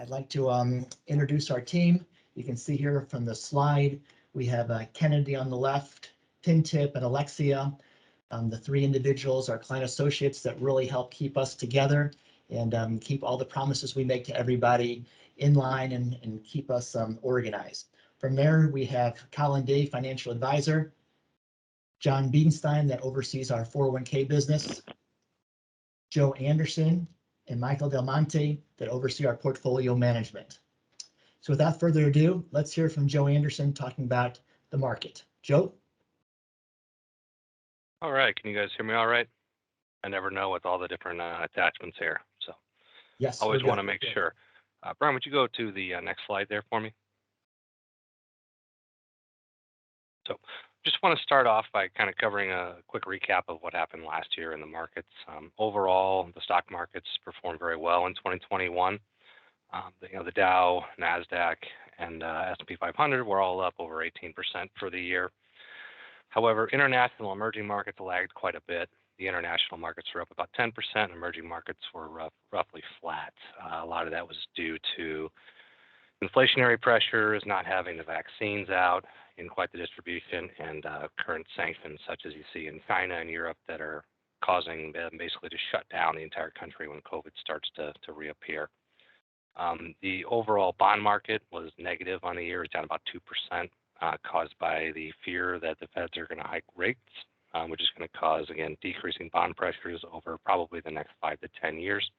I'd like to introduce our team. You can see here from the slide, we have Kennedy on the left, Pintip and Alexia. The three individuals are client associates that really help keep us together and keep all the promises we make to everybody in line and keep us organized. From there, we have Colin Day, financial advisor, John Bedenstein, that oversees our 401k business, Joe Anderson and Michael Del Monte, that oversee our portfolio management. So without further ado, let's hear from Joe Anderson talking about the market. Joe? All right, can you guys hear me all right? I never know with all the different attachments here, so yes, always want to make sure. Brian, would you go to the next slide there for me? So just want to start off by kind of covering a quick recap of what happened last year in the markets. Overall, the stock markets performed very well in 2021. The Dow, NASDAQ, and S&P 500 were all up over 18% for the year. However, international emerging markets lagged quite a bit. The international markets were up about 10%, and emerging markets were roughly flat. A lot of that was due to inflationary pressures, not having the vaccines out in quite the distribution, and current sanctions such as you see in China and Europe that are causing them basically to shut down the entire country when COVID starts to reappear. The overall bond market was negative on the year, it's down about 2%, caused by the fear that the Feds are going to hike rates, which is going to cause, again, decreasing bond pressures over probably the next 5 to 10 years.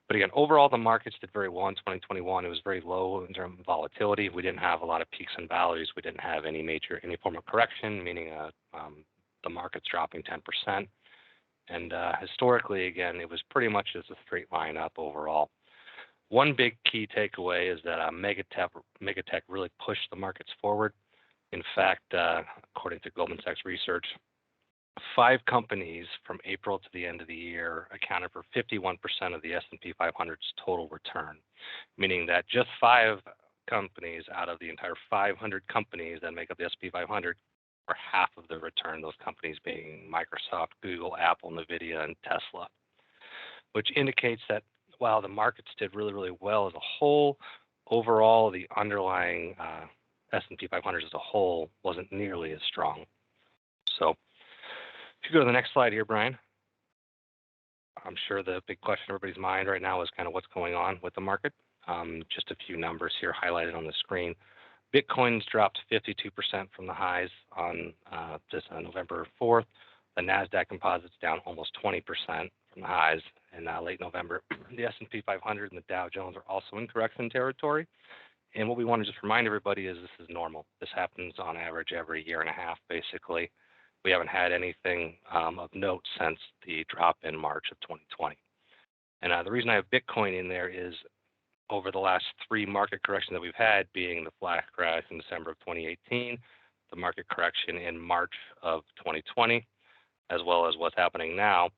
But again, overall, the markets did very well in 2021. It was very low in terms of volatility. We didn't have a lot of peaks and valleys. We didn't have any form of correction, meaning the market's dropping 10%. And historically, again, it was pretty much just a straight line up overall. One big key takeaway is that megatech really pushed the markets forward. In fact, according to Goldman Sachs research, 5 companies from April to the end of the year accounted for 51% of the S&P 500's total return, meaning that just 5 companies out of the entire 500 companies that make up the S&P 500 are half of the return, those companies being Microsoft, Google, Apple, NVIDIA, and Tesla, which indicates that while the markets did really, really well as a whole, overall, the underlying S&P 500 as a whole wasn't nearly as strong. So if you go to the next slide here, Brian, I'm sure the big question in everybody's mind right now is kind of what's going on with the market. Just a few numbers here highlighted on the screen. Bitcoin's dropped 52% from the highs on November 4th. The NASDAQ composite's down almost 20% from the highs in late November. The S&P 500 and the Dow Jones are also in correction territory. And what we want to just remind everybody is this is normal. This happens on average every year and a half, basically. We haven't had anything of note since the drop in March of 2020. And the reason I have Bitcoin in there is over the last 3 market corrections that we've had, being the flash crash in December of 2018, the market correction in March of 2020, as well as what's happening now,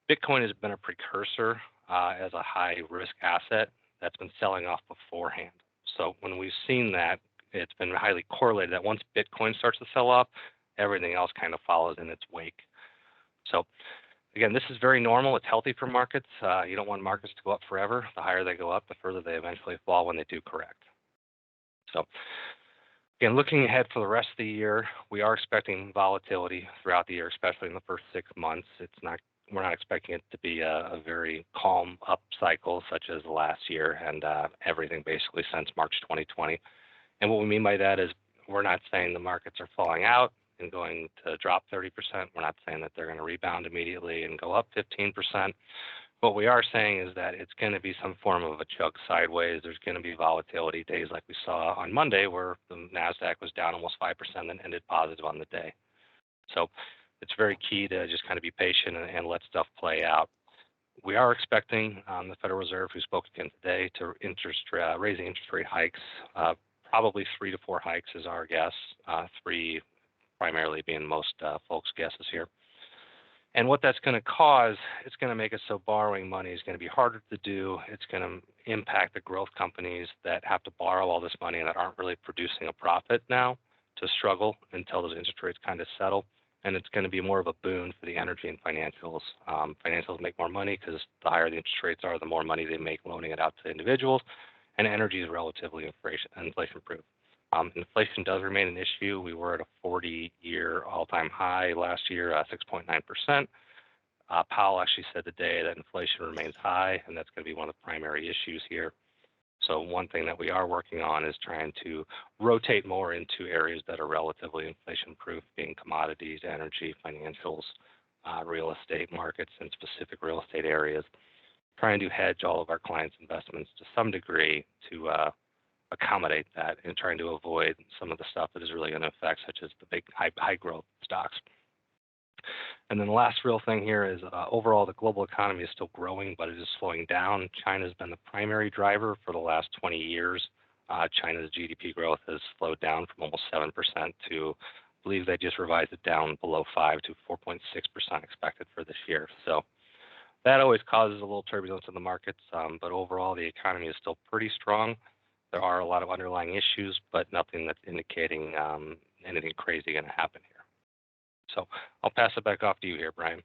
Bitcoin has been a precursor as a high-risk asset that's been selling off beforehand. So when we've seen that, it's been highly correlated that once Bitcoin starts to sell off, everything else kind of follows in its wake. So again, this is very normal. It's healthy for markets. You don't want markets to go up forever. The higher they go up, the further they eventually fall when they do correct. So again, looking ahead for the rest of the year, we are expecting volatility throughout the year, especially in the first 6 months. We're not expecting it to be a very calm up cycle such as last year and everything basically since March 2020. And what we mean by that is we're not saying the markets are falling out and going to drop 30%. We're not saying that they're going to rebound immediately and go up 15%. What we are saying is that it's going to be some form of a chug sideways. There's going to be volatility days like we saw on Monday where the NASDAQ was down almost 5% and ended positive on the day. So it's very key to just kind of be patient and let stuff play out. We are expecting the Federal Reserve, who spoke again today, to raising interest rate hikes, probably 3 to 4 hikes is our guess, 3 primarily being most folks' guesses here. And what that's going to cause, it's going to make it so borrowing money is going to be harder to do. It's going to impact the growth companies that have to borrow all this money and that aren't really producing a profit now to struggle until those interest rates kind of settle. And it's going to be more of a boon for the energy and financials. Financials make more money because the higher the interest rates are, the more money they make loaning it out to individuals. and energy is relatively inflation-proof. Inflation does remain an issue. We were at a 40-year all-time high last year, 6.9%. Powell actually said today that inflation remains high, and that's going to be one of the primary issues here. So one thing that we are working on is trying to rotate more into areas that are relatively inflation-proof, being commodities, energy, financials, real estate markets, and specific real estate areas. Trying to hedge all of our clients' investments to some degree to accommodate that, and trying to avoid some of the stuff that is really going to affect, such as the big high growth stocks. And then the last real thing here is overall the global economy is still growing, but it is slowing down. China has been the primary driver for the last 20 years. China's GDP growth has slowed down from almost 7% to, I believe they just revised it down below 5 to 4.6% expected for this year. So that always causes a little turbulence in the markets, but overall the economy is still pretty strong. There are a lot of underlying issues, but nothing that's indicating anything crazy going to happen here. So I'll pass it back off to you here, Brian.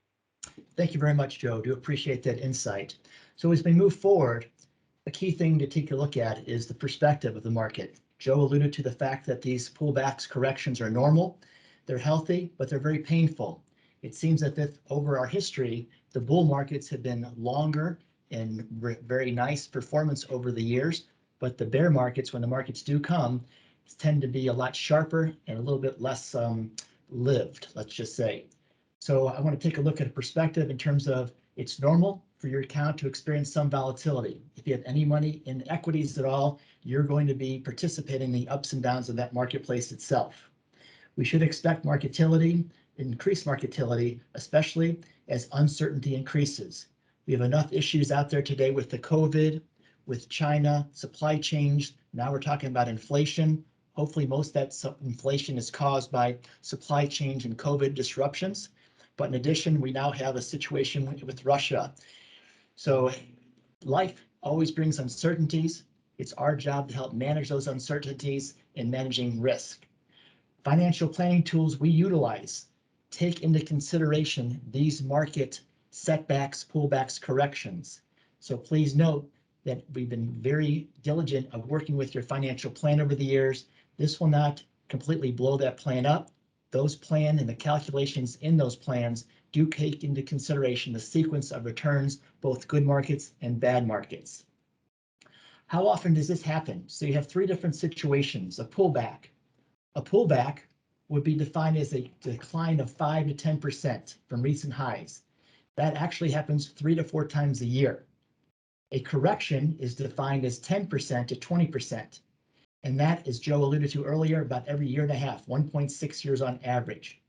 Thank you very much, Joe. Do appreciate that insight. So as we move forward, a key thing to take a look at is the perspective of the market. Joe alluded to the fact that these pullbacks, corrections are normal. They're healthy, but they're very painful. It seems that if over our history, the bull markets have been longer and very nice performance over the years, but the bear markets, when the markets do come, tend to be a lot sharper and a little bit less lived, let's just say. So I want to take a look at a perspective in terms of it's normal for your account to experience some volatility. If you have any money in equities at all, you're going to be participating in the ups and downs of that marketplace itself. We should expect increased marketility, especially as uncertainty increases. We have enough issues out there today with the COVID, with China, supply chains. Now we're talking about inflation. Hopefully most of that inflation is caused by supply chain and COVID disruptions. But in addition, we now have a situation with Russia. So life always brings uncertainties. It's our job to help manage those uncertainties in managing risk. Financial planning tools we utilize take into consideration these market setbacks, pullbacks, corrections. So please note that we've been very diligent of working with your financial plan over the years. This will not completely blow that plan up. Those plans and the calculations in those plans do take into consideration the sequence of returns, both good markets and bad markets. How often does this happen? So you have three different situations. A pullback. A pullback would be defined as a decline of 5 to 10% from recent highs. That actually happens 3 to 4 times a year. A correction is defined as 10% to 20%. And that, as Joe alluded to earlier, about every year and a half, 1.6 years on average.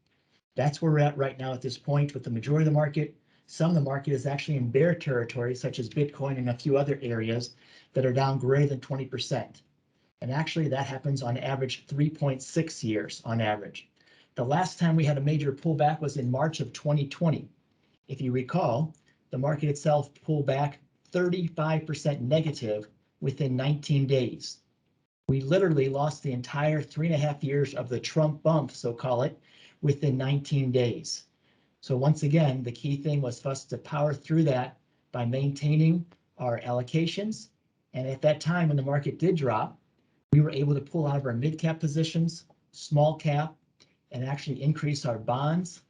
That's where we're at right now at this point with the majority of the market. Some of the market is actually in bear territory, such as Bitcoin and a few other areas that are down greater than 20%. And actually that happens on average 3.6 years on average. The last time we had a major pullback was in March of 2020. If you recall, the market itself pulled back 35% negative within 19 days. We literally lost the entire 3.5 years of the Trump bump, so call it, within 19 days. So once again, the key thing was for us to power through that by maintaining our allocations. And at that time, when the market did drop, we were able to pull out of our mid-cap positions, small cap, and actually increase our bonds,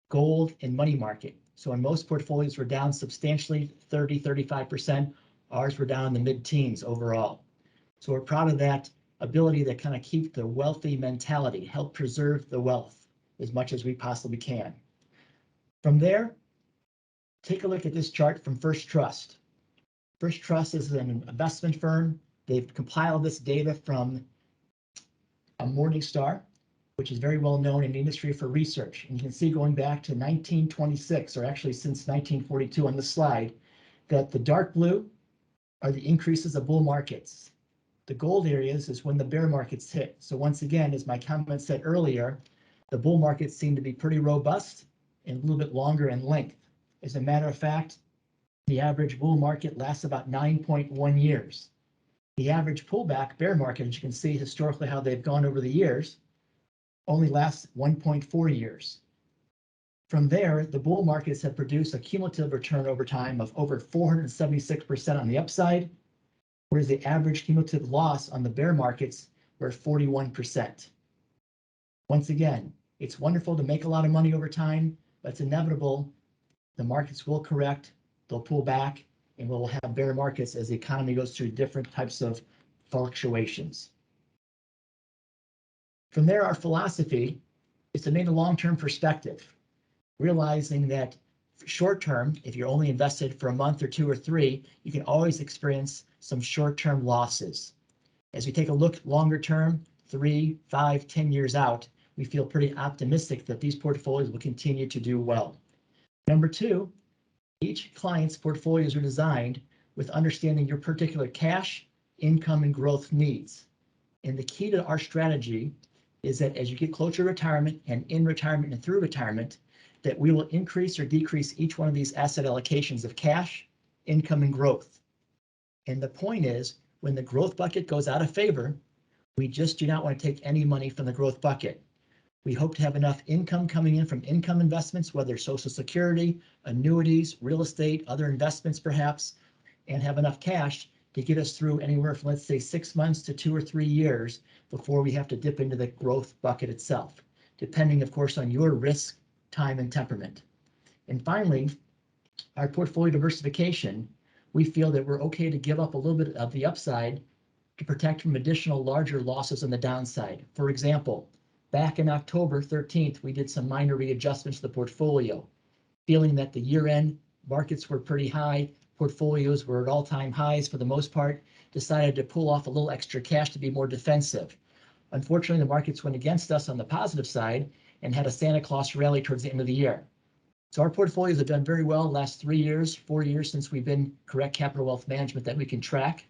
gold, and money market. So in most portfolios were down substantially, 30, 35%. Ours were down in the mid-teens overall. So we're proud of that ability to kind of keep the wealthy mentality, help preserve the wealth as much as we possibly can. From there, take a look at this chart from First Trust. First Trust is an investment firm. They've compiled this data from a Morningstar, which is very well known in the industry for research. And you can see going back to 1926, or actually since 1942 on the slide, that the dark blue are the increases of bull markets. The gold areas is when the bear markets hit. So once again, as my comment said earlier, the bull markets seem to be pretty robust and a little bit longer in length. As a matter of fact, the average bull market lasts about 9.1 years. The average pullback bear market, as you can see historically how they've gone over the years, only lasts 1.4 years. From there, the bull markets have produced a cumulative return over time of over 476% on the upside whereas the average cumulative loss on the bear markets were 41%. Once again, it's wonderful to make a lot of money over time, but it's inevitable. The markets will correct, they'll pull back, and we'll have bear markets as the economy goes through different types of fluctuations. From there, our philosophy is to maintain a long-term perspective, realizing that short-term, if you're only invested for a month or two or three, you can always experience some short-term losses. As we take a look longer term, 3, 5, 10 years out, we feel pretty optimistic that these portfolios will continue to do well. Number two, each client's portfolios are designed with understanding your particular cash, income, and growth needs. And the key to our strategy is that as you get closer to retirement and in retirement and through retirement, that we will increase or decrease each one of these asset allocations of cash, income, and growth. And the point is, when the growth bucket goes out of favor, we just do not want to take any money from the growth bucket. We hope to have enough income coming in from income investments, whether Social Security, annuities, real estate, other investments perhaps, and have enough cash to get us through anywhere from, let's say, 6 months to 2 or 3 years before we have to dip into the growth bucket itself, depending, of course, on your risk, time, and temperament. And finally, our portfolio diversification, we feel that we're okay to give up a little bit of the upside to protect from additional larger losses on the downside. For example, back in October 13th, we did some minor readjustments to the portfolio, feeling that the year-end markets were pretty high, portfolios were at all-time highs for the most part, decided to pull off a little extra cash to be more defensive. Unfortunately, the markets went against us on the positive side and had a Santa Claus rally towards the end of the year. So our portfolios have done very well the last 3 years, 4 years since we've been correct capital wealth management that we can track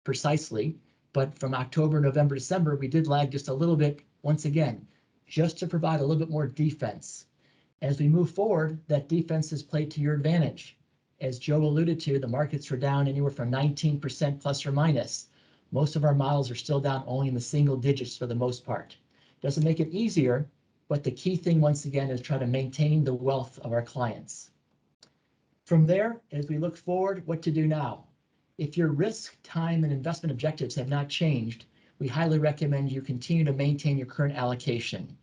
precisely. But from October, November, December, we did lag just a little bit once again, just to provide a little bit more defense. As we move forward, that defense is played to your advantage. As Joe alluded to, the markets are down anywhere from 19% plus or minus. Most of our models are still down only in the single digits for the most part. Doesn't make it easier, but the key thing once again is try to maintain the wealth of our clients. From there, as we look forward, what to do now? If your risk, time, and investment objectives have not changed, we highly recommend you continue to maintain your current allocation.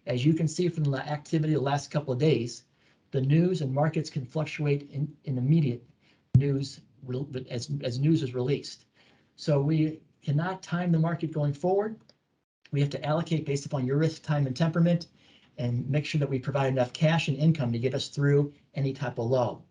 As you can see from the activity the last couple of days, the news and markets can fluctuate in immediate news as news is released. So we cannot time the market going forward. We have to allocate based upon your risk, time, and temperament, and make sure that we provide enough cash and income to get us through any type of low.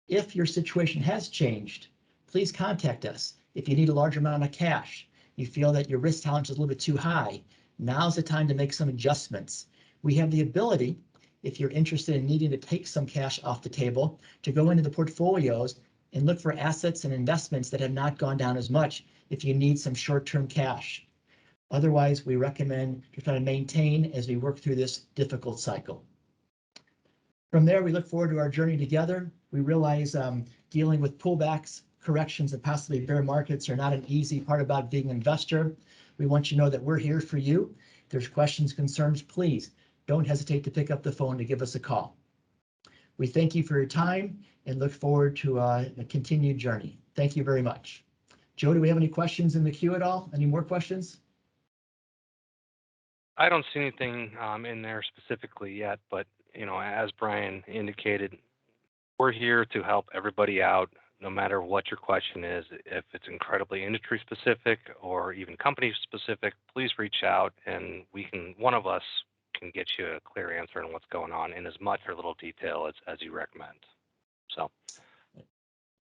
If your situation has changed, please contact us. If you need a larger amount of cash, you feel that your risk tolerance is a little bit too high, now's the time to make some adjustments. We have the ability, if you're interested in needing to take some cash off the table, to go into the portfolios and look for assets and investments that have not gone down as much if you need some short-term cash. Otherwise, we recommend to try to maintain as we work through this difficult cycle. From there, we look forward to our journey together. We realize dealing with pullbacks, corrections, and possibly bear markets are not an easy part about being an investor. We want you to know that we're here for you. If there's questions, concerns, please don't hesitate to pick up the phone to give us a call. We thank you for your time and look forward to a continued journey. Thank you very much. Joe, do we have any questions in the queue at all? Any more questions? I don't see anything in there specifically yet, but as Brian indicated, we're here to help everybody out, no matter what your question is. If it's incredibly industry specific or even company specific, please reach out and one of us can get you a clear answer on what's going on in as much or little detail as you recommend. So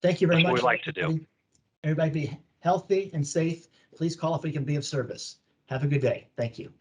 thank you very much. That's what we like to do. Everybody be healthy and safe. Please call if we can be of service. Have a good day. Thank you.